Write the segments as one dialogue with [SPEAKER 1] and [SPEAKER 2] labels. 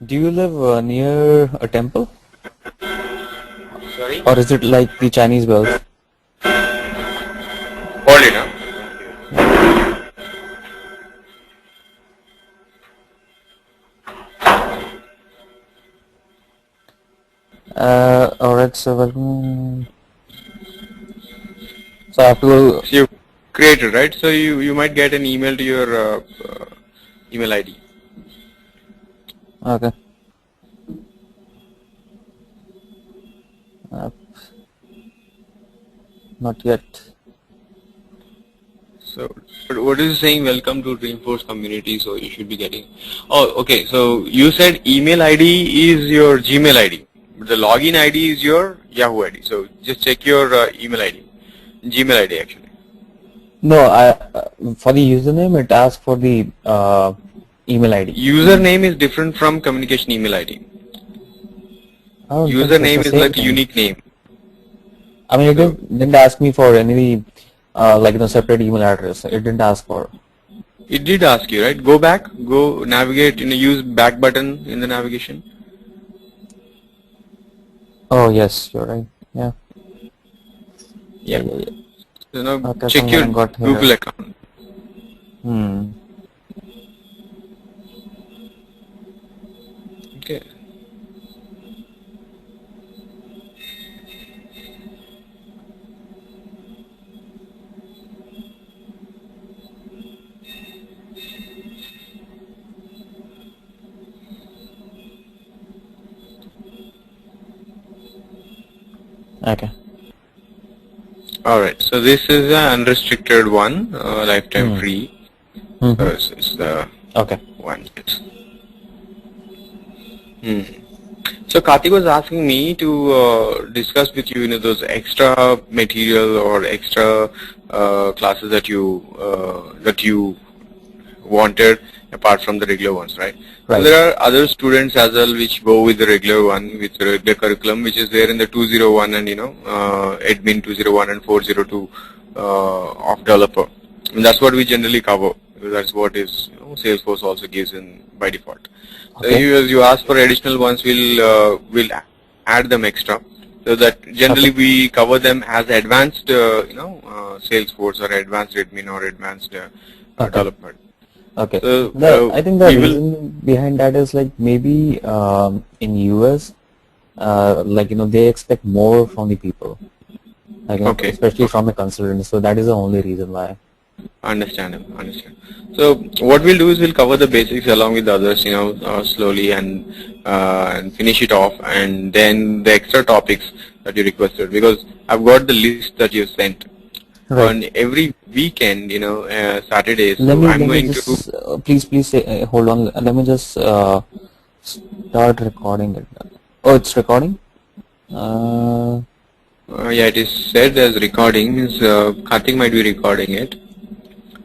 [SPEAKER 1] Do you live near a temple?
[SPEAKER 2] Sorry?
[SPEAKER 1] Or is it like the Chinese bells?
[SPEAKER 2] Hold it, huh?
[SPEAKER 1] Alright, so welcome. So I have to.
[SPEAKER 2] So you created, right? So you might get an email to your email ID.
[SPEAKER 1] Okay. Not yet.
[SPEAKER 2] So but what is saying? Welcome to Dreamforce community. So you should be getting. Oh, okay. So you said email ID is your Gmail ID, but the login ID is your Yahoo ID. So just check your email ID, Gmail ID actually.
[SPEAKER 1] No, for the username it asks for the email ID.
[SPEAKER 2] Username is different from communication email ID.
[SPEAKER 1] I don't think so. It's
[SPEAKER 2] Username
[SPEAKER 1] the
[SPEAKER 2] is
[SPEAKER 1] same
[SPEAKER 2] like a
[SPEAKER 1] thing.
[SPEAKER 2] unique name.
[SPEAKER 1] I mean, it
[SPEAKER 2] So
[SPEAKER 1] didn't ask me for any separate email address. It didn't ask for.
[SPEAKER 2] it did ask you, right? Go back, go navigate, use back button in the navigation.
[SPEAKER 1] Oh yes, you're right. Yeah.
[SPEAKER 2] Yeah. So now
[SPEAKER 1] Okay,
[SPEAKER 2] check your
[SPEAKER 1] someone got
[SPEAKER 2] Google
[SPEAKER 1] here.
[SPEAKER 2] account. Okay.
[SPEAKER 1] Okay.
[SPEAKER 2] All right. So this is an unrestricted one, lifetime free.
[SPEAKER 1] Mm-hmm.
[SPEAKER 2] It's the
[SPEAKER 1] Okay.
[SPEAKER 2] one. So Karthik was asking me to discuss with you, those extra material or extra classes that you wanted apart from the regular ones, right? So
[SPEAKER 1] Right.
[SPEAKER 2] there are other students as well which go with the regular one, with the regular curriculum, which is there in the 201 and admin 201 and 402 of developer. And that's what we generally cover. That's what is Salesforce also gives in by default. So
[SPEAKER 1] Okay.
[SPEAKER 2] as you ask for additional ones, we'll add them extra. So that generally we cover them as advanced, Salesforce or advanced admin or advanced development.
[SPEAKER 1] Okay.
[SPEAKER 2] So
[SPEAKER 1] I think the
[SPEAKER 2] we will.
[SPEAKER 1] reason behind that is like maybe in US, they expect more from the people,
[SPEAKER 2] Okay.
[SPEAKER 1] especially from a consultant. So that is the only reason why.
[SPEAKER 2] Understand. So what we'll do is we'll cover the basics along with the others, slowly and finish it off, and then the extra topics that you requested, because I've got the list that you sent.
[SPEAKER 1] Right.
[SPEAKER 2] On every weekend, Saturdays.
[SPEAKER 1] Let
[SPEAKER 2] So
[SPEAKER 1] me
[SPEAKER 2] I'm
[SPEAKER 1] let me
[SPEAKER 2] going to.
[SPEAKER 1] just please say hold on. Let me just start recording it. Oh, it's recording.
[SPEAKER 2] Yeah, it is said as recording. Means Karthik might be recording it.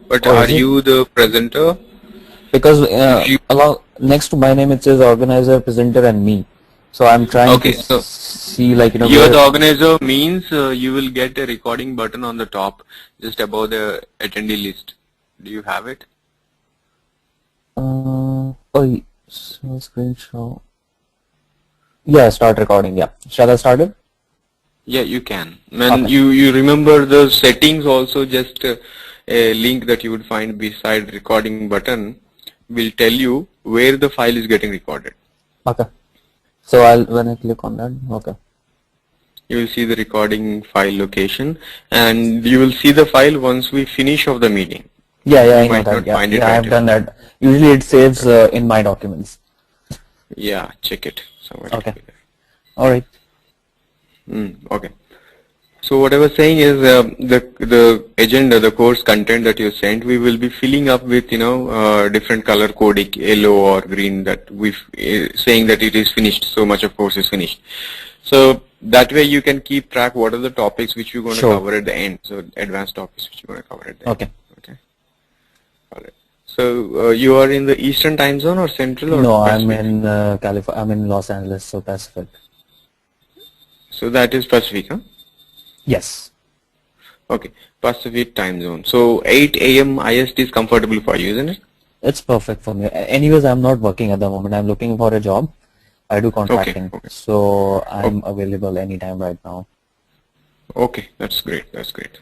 [SPEAKER 2] But
[SPEAKER 1] Oh,
[SPEAKER 2] are
[SPEAKER 1] is it?
[SPEAKER 2] you the presenter?
[SPEAKER 1] Because
[SPEAKER 2] If you.
[SPEAKER 1] along next to my name it says organizer, presenter, and me. So I'm trying to
[SPEAKER 2] Okay, so
[SPEAKER 1] see
[SPEAKER 2] you're
[SPEAKER 1] where.
[SPEAKER 2] the organizer means you will get a recording button on the top, just above the attendee list. Do you have it?
[SPEAKER 1] Oh, so screen show. Yeah, start recording. Yeah, shall I start it?
[SPEAKER 2] Yeah, you can. And
[SPEAKER 1] Okay.
[SPEAKER 2] you remember the settings also. Just a link that you would find beside recording button will tell you where the file is getting recorded.
[SPEAKER 1] Okay. So when I click on that, okay.
[SPEAKER 2] You will see the recording file location, and you will see the file once we finish off the meeting.
[SPEAKER 1] Yeah,
[SPEAKER 2] You
[SPEAKER 1] I know
[SPEAKER 2] might
[SPEAKER 1] that.
[SPEAKER 2] not
[SPEAKER 1] Yeah,
[SPEAKER 2] find it
[SPEAKER 1] I
[SPEAKER 2] right
[SPEAKER 1] have
[SPEAKER 2] away.
[SPEAKER 1] done that. Usually it saves in my documents.
[SPEAKER 2] Yeah, check it. Somewhere.
[SPEAKER 1] Okay. All right.
[SPEAKER 2] Okay. So what I was saying is the agenda, the course content that you sent, we will be filling up with different color coding, yellow or green, that we saying that it is finished. So much of course is finished. So that way you can keep track what are the topics which you're going to cover at the end. So advanced topics which you're going to cover at the end. Okay. All right. So you are in the Eastern time zone or Central or
[SPEAKER 1] No,
[SPEAKER 2] Pacific?
[SPEAKER 1] I'm in California. I'm in Los Angeles, so Pacific.
[SPEAKER 2] So that is Pacific, huh?
[SPEAKER 1] Yes.
[SPEAKER 2] Okay, Pacific time zone. So 8 a.m. IST is comfortable for you, isn't it?
[SPEAKER 1] It's perfect for me. Anyways, I'm not working at the moment. I'm looking for a job. I do
[SPEAKER 2] Okay,
[SPEAKER 1] contracting,
[SPEAKER 2] okay,
[SPEAKER 1] so
[SPEAKER 2] okay,
[SPEAKER 1] I'm available anytime right now.
[SPEAKER 2] okay. That's great. That's great.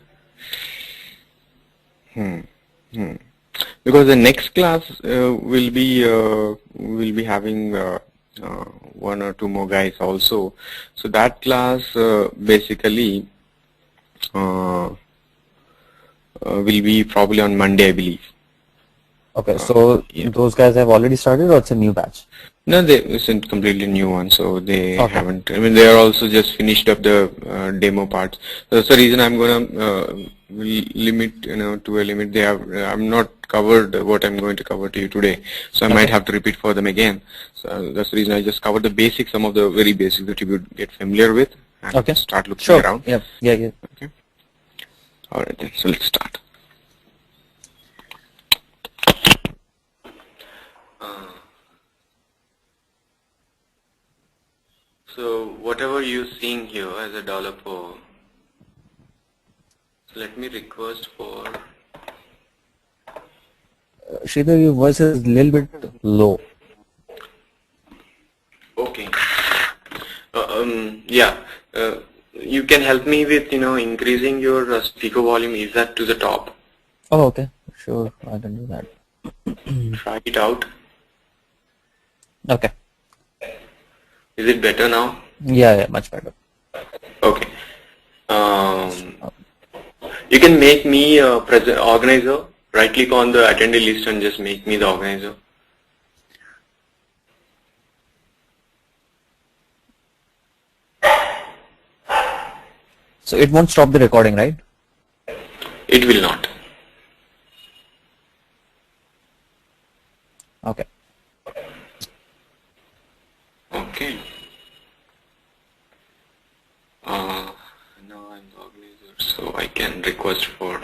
[SPEAKER 2] Hmm. Hmm. Because the next class will be having one or two more guys also. So that class basically uh, will be probably on Monday, I believe.
[SPEAKER 1] Okay, so
[SPEAKER 2] Yeah.
[SPEAKER 1] those guys have already started, or it's a new batch?
[SPEAKER 2] No, it's a completely new one, so they
[SPEAKER 1] Okay.
[SPEAKER 2] haven't. I mean, they are also just finished up the demo parts. That's the reason I'm gonna limit, to a limit. I'm not covered what I'm going to cover to you today, so I might
[SPEAKER 1] Okay.
[SPEAKER 2] have to repeat for them again. So that's the reason I just covered the basics, some of the very basics that you would get familiar with, and
[SPEAKER 1] Okay.
[SPEAKER 2] start looking
[SPEAKER 1] Sure.
[SPEAKER 2] around.
[SPEAKER 1] Yeah. Yeah. Yeah.
[SPEAKER 2] Okay. All right then. So let's start. So whatever you're seeing here as a developer, let me request for.
[SPEAKER 1] Sridhar, your voice is a little bit low.
[SPEAKER 2] Okay. Yeah. You can help me with, increasing your speaker volume. Is that to the top?
[SPEAKER 1] Oh, okay. Sure, I can do that.
[SPEAKER 2] Try it out.
[SPEAKER 1] Okay.
[SPEAKER 2] Is it better now?
[SPEAKER 1] Yeah. Yeah. Much better.
[SPEAKER 2] Okay. Um, you can make me a organizer. Right click on the attendee list and just make me the organizer.
[SPEAKER 1] So it won't stop the recording, right?
[SPEAKER 2] It will not.
[SPEAKER 1] Okay.
[SPEAKER 2] Okay. Now I'm the organizer, so I can request for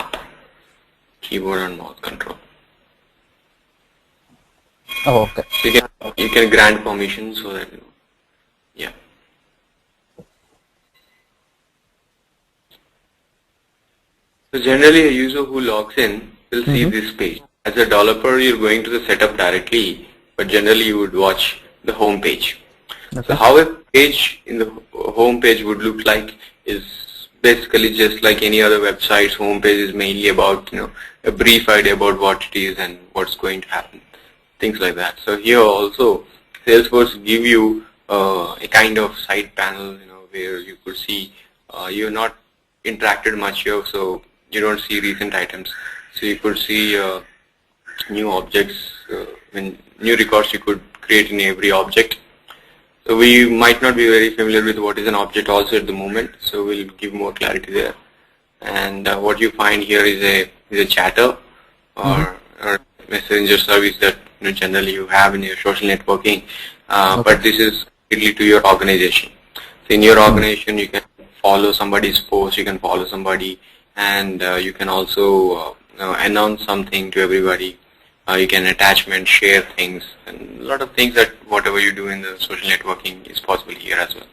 [SPEAKER 2] keyboard and mouse control.
[SPEAKER 1] Oh, okay.
[SPEAKER 2] So you can grant permission so that yeah. So generally, a user who logs in will see
[SPEAKER 1] Mm-hmm.
[SPEAKER 2] this page. As a developer, you're going to the setup directly, but generally you would watch the home page. So
[SPEAKER 1] Okay.
[SPEAKER 2] how a page in the home page would look like is basically just like any other website's home page is mainly about, a brief idea about what it is and what's going to happen, things like that. So here also, Salesforce give you a kind of side panel, where you could see you're not interacted much here, so you don't see recent items. So you could see new objects, when new records you could create in every object. So we might not be very familiar with what is an object also at the moment, so we'll give more clarity there. And what you find here is a chatter
[SPEAKER 1] Mm-hmm.
[SPEAKER 2] or messenger service that generally you have in your social networking,
[SPEAKER 1] Okay.
[SPEAKER 2] but this is really to your organization. So in your
[SPEAKER 1] Mm.
[SPEAKER 2] organization, you can follow somebody's post, you can follow somebody, and you can also announce something to everybody. You can attachment, share things, and a lot of things that whatever you do in the social networking is possible here as well.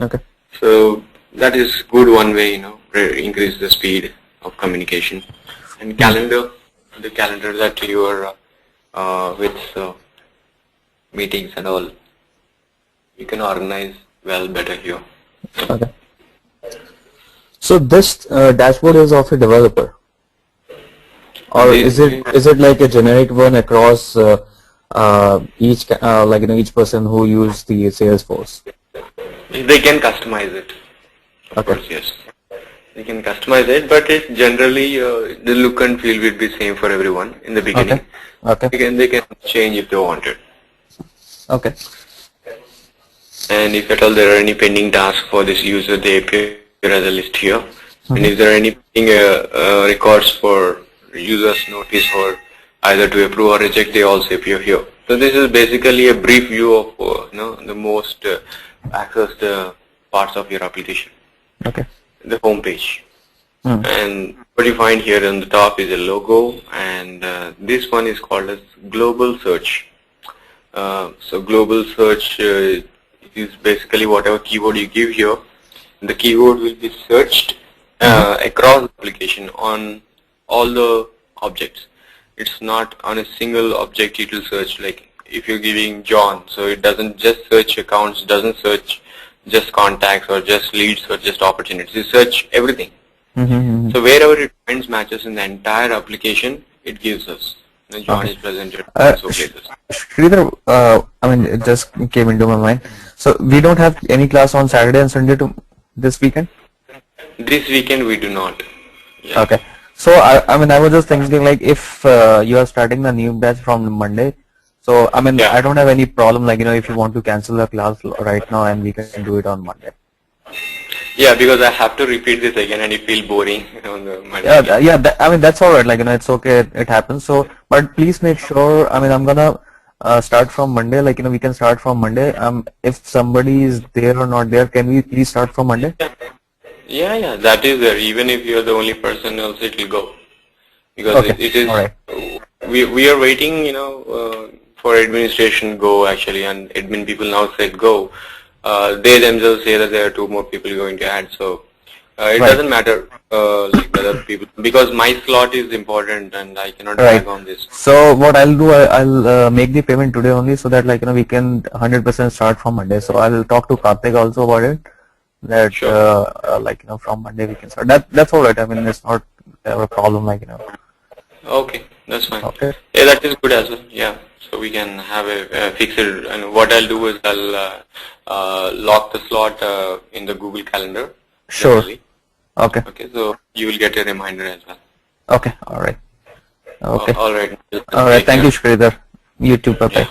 [SPEAKER 1] Okay.
[SPEAKER 2] So that is good one way, increase the speed of communication. And
[SPEAKER 1] Mm.
[SPEAKER 2] the calendar that you are with meetings and all, you can organize well better here.
[SPEAKER 1] Okay. So this dashboard is of a developer, or is
[SPEAKER 2] They,
[SPEAKER 1] it like a generic one across each person who use the Salesforce?
[SPEAKER 2] they can customize it, of
[SPEAKER 1] Okay.
[SPEAKER 2] course, yes. They can customize it, but it generally the look and feel will be same for everyone in the beginning.
[SPEAKER 1] Okay. Okay.
[SPEAKER 2] They can change if they want it.
[SPEAKER 1] Okay.
[SPEAKER 2] And if at all there are any pending tasks for this user, they appear as a list here. And
[SPEAKER 1] Mm-hmm.
[SPEAKER 2] if there are any records for users notice or either to approve or reject, they also appear here. So this is basically a brief view of the most accessed parts of your application,
[SPEAKER 1] Okay.
[SPEAKER 2] the home page.
[SPEAKER 1] Mm.
[SPEAKER 2] And what you find here on the top is a logo, and this one is called as global search. So global search is basically whatever keyword you give here, the keyword will be searched
[SPEAKER 1] Mm-hmm.
[SPEAKER 2] across the application on all the objects. it's not on a single object it will search. Like if you're giving John, so it doesn't just search accounts, doesn't search just contacts or just leads or just opportunities. It search everything. So wherever it finds matches in the entire application, it gives us. John is presented in so places.
[SPEAKER 1] Sridhar, I mean, it just came into my mind. So we don't have any class on Saturday and Sunday this weekend?
[SPEAKER 2] This weekend we do not. Yeah.
[SPEAKER 1] Okay. So I mean, I was just thinking like if you are starting the new batch from Monday, so I mean, I don't have any problem like, if you want to cancel the class right now and we can do it on Monday.
[SPEAKER 2] Yeah, because I have to repeat this again and it feels boring on the Monday.
[SPEAKER 1] I mean, that's all right. Like, it's okay. It happens. So, but please make sure, I mean, I'm gonna start from Monday. Like, we can start from Monday. If somebody is there or not there, can we please start from Monday?
[SPEAKER 2] Yeah, that is there. Even if you're the only person else, it will go. Because it is,
[SPEAKER 1] right.
[SPEAKER 2] we are waiting, for administration go actually, and admin people now said go. They themselves say that there are 2 more people going to add, so it doesn't matter like other people, because my slot is important and I cannot drag on this.
[SPEAKER 1] So what I'll do, I'll make the payment today only, so that like we can 100% start from Monday. So I'll talk to Karthik also about it. That from Monday we can start. That's all right. I mean, it's not a problem.
[SPEAKER 2] Okay, that's fine.
[SPEAKER 1] Okay.
[SPEAKER 2] Yeah, that is good as well. Yeah. So we can have a fixed, and what I'll do is I'll lock the slot in the Google Calendar.
[SPEAKER 1] Sure.
[SPEAKER 2] Generally.
[SPEAKER 1] Okay.
[SPEAKER 2] Okay, so you will get a reminder as well.
[SPEAKER 1] Okay, all right. Okay.
[SPEAKER 2] All right.
[SPEAKER 1] All right. Thank you, Sridhar. You too. Bye-bye.